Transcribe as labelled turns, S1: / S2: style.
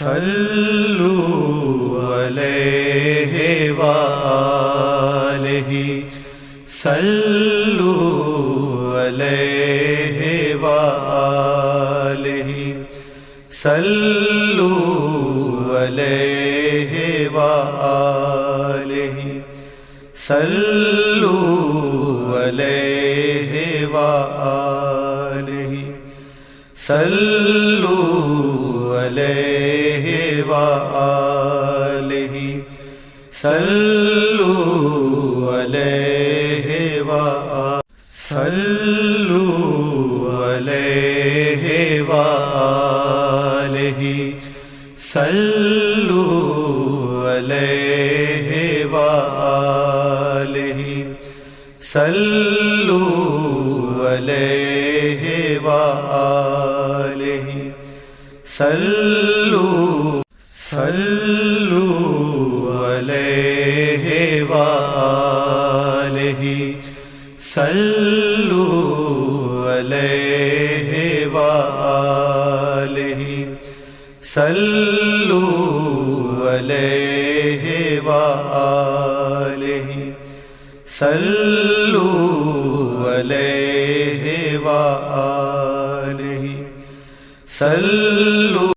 S1: صلو علیہ وآلہ صلو علیہ وآلہ صلو علیہ وآلہ صلو علیہ وآلہ صلو علیہ وآلہ صلو علیہ وآلہ صلو علیہ وآلہ صلو علیہ وآلہ صلو علیہ وآلہ صلو علیہ وآلہ صلو علیہ وآلہ صلو علیہ وآلہ صلو علیہ وآلہ صلو